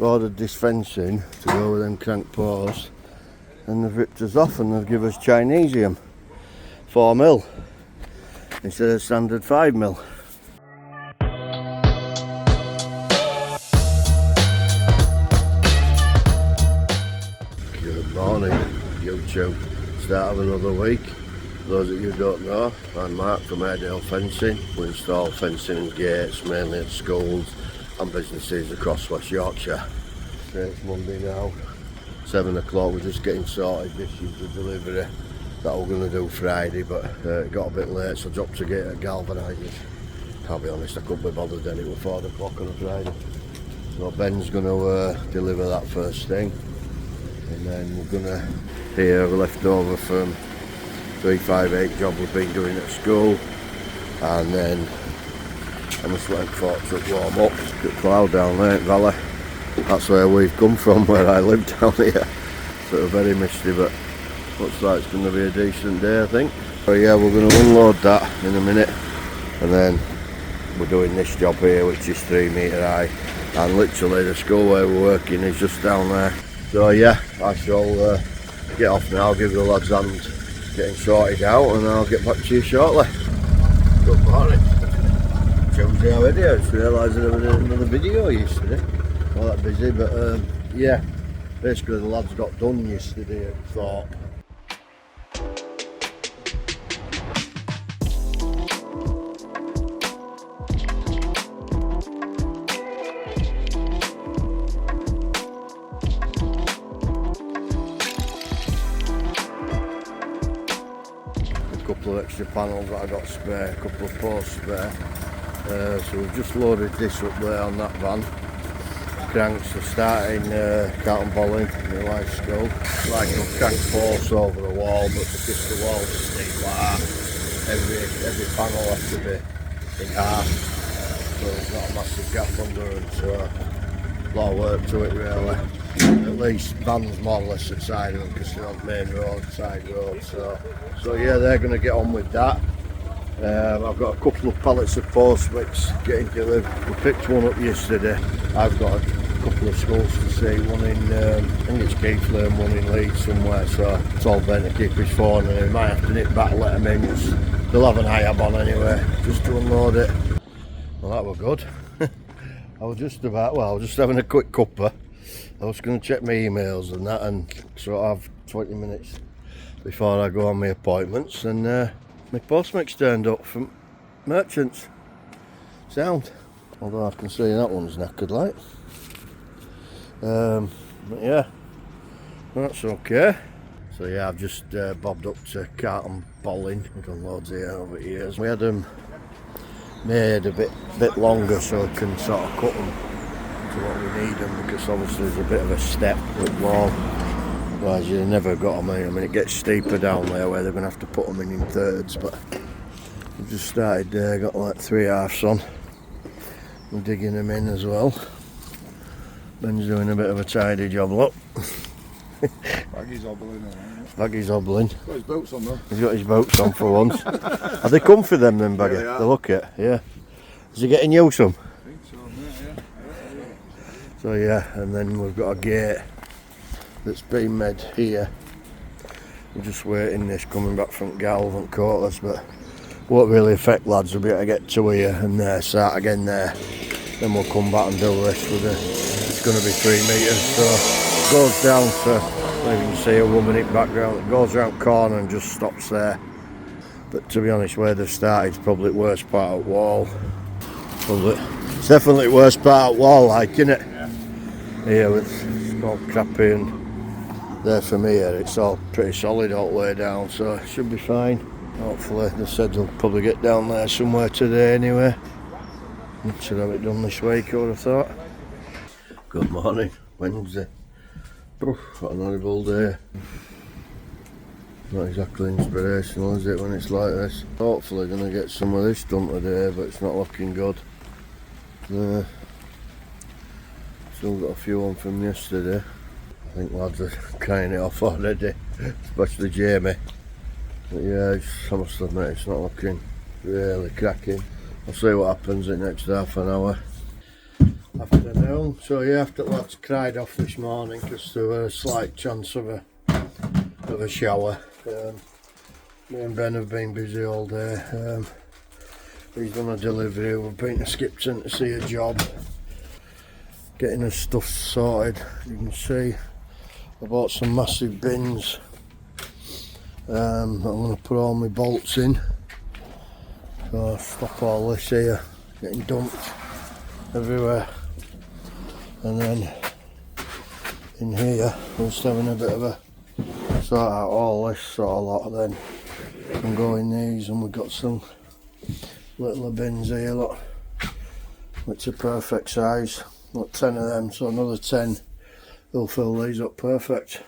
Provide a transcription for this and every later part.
ordered this fencing to go with them crank paws, and they've ripped us off and they've given us Chinesium 4mm instead of standard 5mm. Good morning, YouTube. Start of another week. For those of you who don't know, I'm Mark from Airedale Fencing. We install fencing and gates mainly at schools and businesses across West Yorkshire. It's Monday now, 7 o'clock. We're just getting sorted. This is the delivery that we're going to do Friday, but it got a bit late, so I dropped to get galvanisers. Can't be honest, I couldn't be bothered then. It was 4 o'clock on a Friday. So Ben's going to deliver that first thing, and then we're going to hear left over from 358 job we've been doing at school, and then I'm just letting folks up warm up. Get cloud down there in Valley. That's where we've come from, where I live down here. Sort of very misty, but looks like it's going to be a decent day, I think. So yeah, we're going to unload that in a minute, and then we're doing this job here, which is 3 metre high, and literally the school where we're working is just down there. So yeah, I shall get off now, give the lads a hand getting sorted out, and I'll get back to you shortly. Good morning. Tuesday already. I just realised I never did another video yesterday. Not that busy, but yeah, basically the lads got done yesterday at Thorpe. A couple of extra panels that I got spare, a couple of posts spare. So we've just loaded this up there on that van. Cranks are starting carton bolling in the live school. It's like a crank posts over the wall, but because the wall's steep like that, every panel has to be in half. So there's not a massive gap under it, so a lot of work to it really. At least vans more or less at the side of them because they're on main road, side road. So yeah, they're going to get on with that. I've got a couple of pallets of post mix getting delivered. We picked one up yesterday. I've got a couple of schools to see, one in, I think it's Keighley and one in Leeds somewhere, so it's all Ben to keep his phone, and he might have to nip back, let him in. They'll have an IAB on anyway, just to unload it. Well, that was good. I was just having a quick cuppa. I was going to check my emails and that, and sort of have 20 minutes before I go on my appointments, and my post mix turned up from Merchants. Sound. Although I can see that one's knackered like. But yeah, that's okay. So yeah, I've just bobbed up to carton bolling. We've done loads here over the years. We had them made a bit longer so we can sort of cut them to what we need them, because obviously there's a bit of a step with wall. Otherwise you never got them in. I mean, it gets steeper down there where they're going to have to put them in thirds, but we've just started got like 3/2 on. We're digging them in as well. Ben's doing a bit of a tidy job, look. Baggy's hobbling, Baggy's hobbling. He's got his boots on though. He's got his boots on for once. Are they comfy them Baggy? Yeah, they look it, yeah. Is he getting you some? I think so, yeah. So yeah, and then we've got a gate that's been made here. We're just waiting this coming back from Galv and Coatless, but won't really affect lads. We'll be able to get to here and start again there. Then we'll come back and do this with it's going to be 3 metres, so it goes down to, you can see a 1 minute background, it goes around the corner and just stops there. But to be honest, where they've started is probably the worst part of the wall. It's definitely the worst part of the wall, like, isn't it? Yeah. Here it's all crappy, and there from here it's all pretty solid all the way down, so it should be fine. Hopefully, they said they'll probably get down there somewhere today anyway. Should have it done this week, I would have thought. Good morning, Wednesday. What an horrible day. Not exactly inspirational, is it, when it's like this? Hopefully going to get some of this done today, but it's not looking good. Still got a few on from yesterday. I think lads are crying it off already, especially Jamie. But yeah, I must admit it's not looking really cracking. I'll see what happens in the next half an hour. Afternoon. So yeah, after the lads cried off this morning because there was a slight chance of a shower. Me and Ben have been busy all day. He's done a delivery. We've been to Skipton to see a job, getting his stuff sorted. You can see I bought some massive bins. I'm going to put all my bolts in. So I'll stop all this here getting dumped everywhere. And then in here I'm just having a bit of a sort out all this sort of lot. Then I'm going these, and we've got some little bins here, look, which are perfect size. Got 10 of them, so another 10 will fill these up perfect.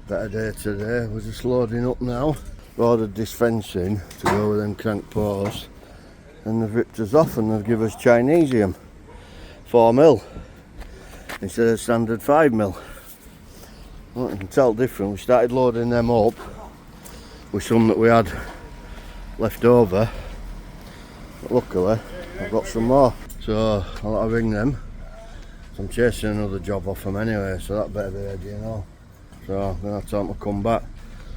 Better day today. We're just loading up now. We ordered this fencing to go with them crank posts, and they've ripped us off and they've given us Chinesium 4mm instead of standard 5mm. Well, you can tell different. We started loading them up with some that we had left over, but luckily I've got some more, so I'll have to ring them. So I'm chasing another job off them anyway, so that better be ready, you know. So I'm going to have to tell them to come back.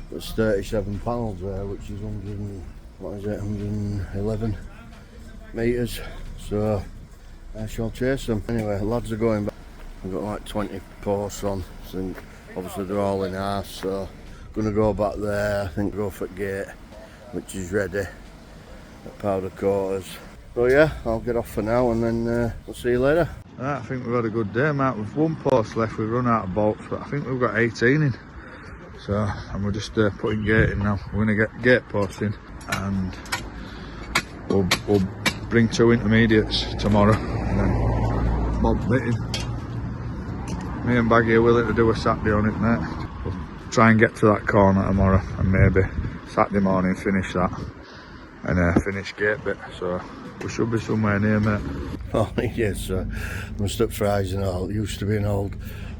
There's 37 panels there, which is 111 metres, so I shall chase them. Anyway, lads are going back. I've got like 20 posts on, so obviously they're all in half, so I'm going to go back there. I think Growfoot Gate, which is ready at powder quarters. So yeah, I'll get off for now, and then we'll see you later. Right, I think we've had a good day, Matt. We've one post left, we've run out of bolts, but I think we've got 18 in. So, and we're just putting gate in now. We're going to get gate posts in, and we'll bring 2 intermediates tomorrow, and then Bob bitting. Me and Baggy are willing to do a Saturday on it, mate. We'll try and get to that corner tomorrow, and maybe Saturday morning finish that, and finish gate bit. So we should be somewhere near, mate. Oh yes, must up fries and all. It used to be an old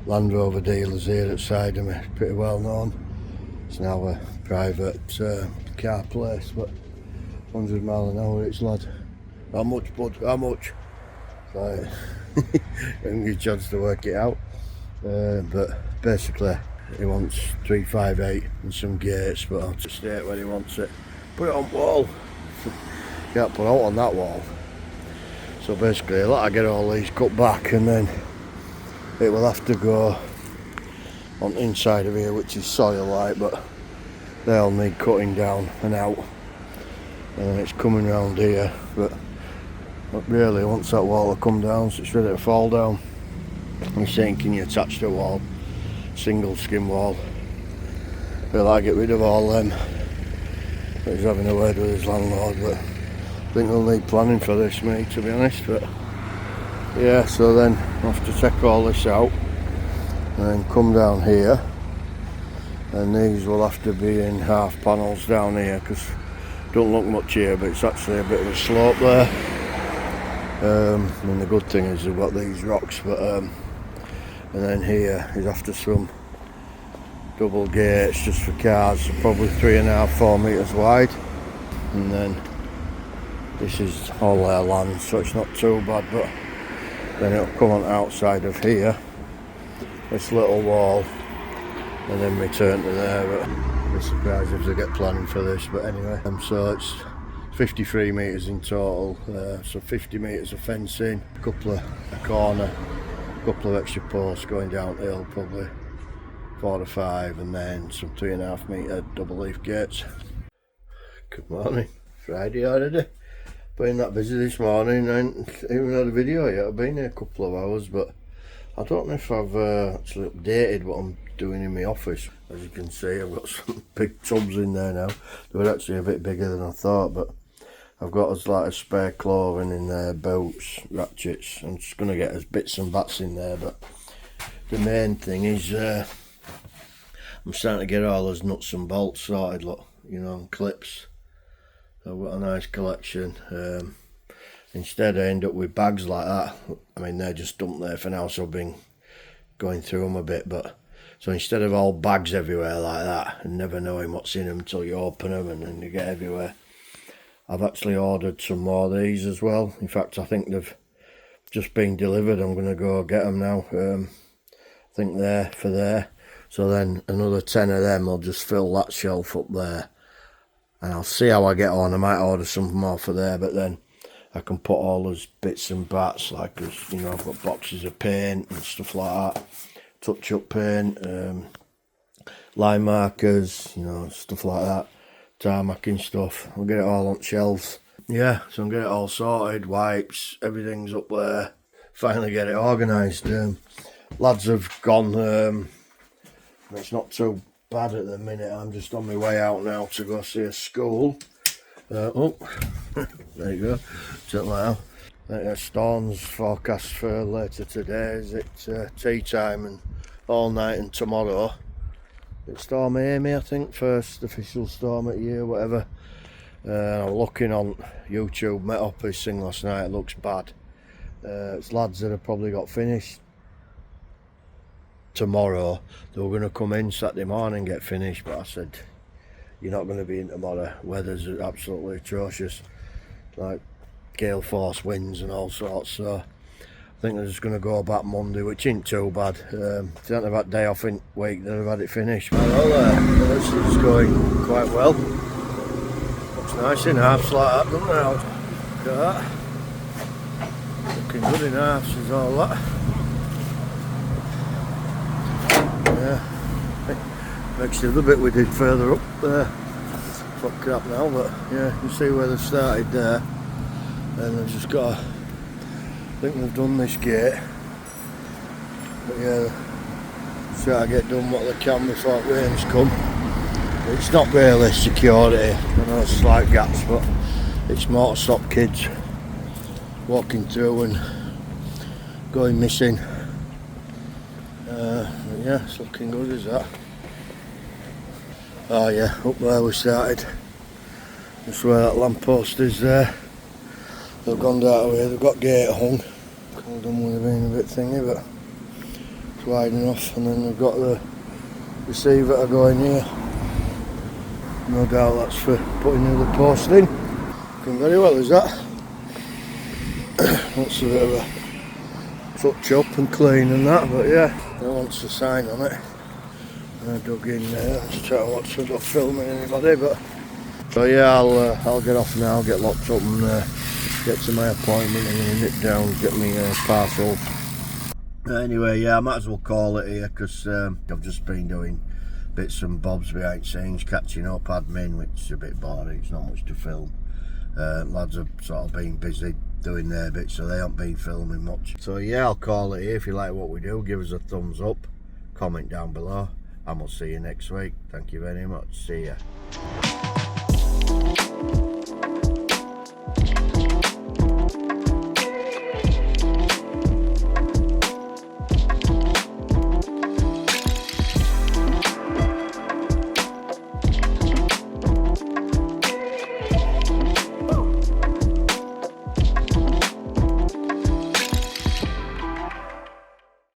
Land Rover dealers here outside of me, pretty well known. It's now a private car place, but 100 mile an hour it's lad. How much, bud? How much? Right. Didn't get a chance to work it out. But basically he wants 358 and some gates, but I'll just state where he wants it. Put it on wall. Can't put out on that wall. So basically I'll get all these cut back, and then it will have to go on the inside of here, which is soil like, but they'll need cutting down and out, and then it's coming round here, but really once that wall will come down, so it's ready to fall down. He's saying, can you attach the wall, single skin wall? Well, I get rid of all them, but he's having a word with his landlord, but I think we'll need planning for this, mate, to be honest. But yeah, so then I'll have to check all this out and then come down here, and these will have to be in half panels down here, because don't look much here, but it's actually a bit of a slope there. And the good thing is we've got these rocks, but and then here is after some double gates just for cars, so probably 3.5–4 metres wide, and then this is all their land, so it's not too bad. But then it'll come on outside of here, this little wall, and then return to there. But I'd be surprised if they get planning for this, but anyway. So it's 53 metres in total, so 50 metres of fencing, a corner, a couple of extra posts going downhill, probably 4 or 5, and then some 3.5 metre double leaf gates. Good morning, Friday already. Been that busy this morning, I ain't even had a video yet. I've been here a couple of hours, but I don't know if I've actually updated what I'm doing in my office. As you can see, I've got some big tubs in there now. They were actually a bit bigger than I thought, but I've got a spare clothing in there, belts, ratchets. I'm just going to get us bits and bats in there, but the main thing is I'm starting to get all those nuts and bolts sorted, look, you know, and clips. I've got a nice collection. Instead I end up with bags like that. I mean, they're just dumped there for now, so I've been going through them a bit, but so instead of all bags everywhere like that and never knowing what's in them until you open them and then you get everywhere, I've actually ordered some more of these as well. In fact, I think they've just been delivered. I'm going to go get them now. I think they're for there. So then another 10 of them will just fill that shelf up there. And I'll see how I get on. I might order some more for there, but then I can put all those bits and bats, like, you know, I've got boxes of paint and stuff like that. Touch-up paint, line markers, you know, stuff like that. Tarmacking stuff. I'll get it all on shelves. Yeah, so I'll get it all sorted. Wipes, everything's up there. Finally get it organised. Lads have gone. It's not too bad at the minute. I'm just on my way out now to go see a school. Oh, there you go. Something like that. Storms forecast for later today. Is it tea time and all night and tomorrow? It's Storm Amy, I think, first official storm at year, whatever. I'm looking on YouTube, met up his thing last night. It looks bad. It's lads that have probably got finished tomorrow. They were going to come in Saturday morning, get finished, but I said, you're not going to be in tomorrow. Weather's absolutely atrocious, like gale force winds and all sorts. So I think they're just going to go back Monday, which ain't too bad. If they hadn't have that day off in week, they'd have had it finished. Well, this is going quite well. Looks nice in halves like that, doesn't it? Look at that. Looking good in halves is all that. Yeah. Next little bit we did further up there. Fuck crap now, but yeah, you can see where they've started there. And they've just got a, I think they've done this gate. But yeah, try to get done what they can before rains come. It's not really security. I know it's slight gaps, but it's more to stop kids walking through and going missing. Yeah, it's looking good, is that? Oh yeah, up there we started. Just where that lamppost is there. They've gone that way, they've got gate hung. Could them would have been a bit thingy, but it's wide enough. And then they've got the receiver to go in here. No doubt that's for putting the other post in. Looking very well, is that? That's a bit of a touch up and clean and that, but yeah, no wants a sign on it. I dug in there, let's try to watch without filming anybody, but so yeah, I'll get off now, get locked up and get to my appointment. I'm going to nip down, get me parcel. Anyway, yeah, I might as well call it here because I've just been doing bits and bobs behind scenes, catching up, admin, which is a bit boring, it's not much to film. Lads have sort of been busy doing their bits, so they haven't been filming much. So yeah, I'll call it here. If you like what we do, give us a thumbs up, comment down below, and we'll see you next week. Thank you very much. See ya.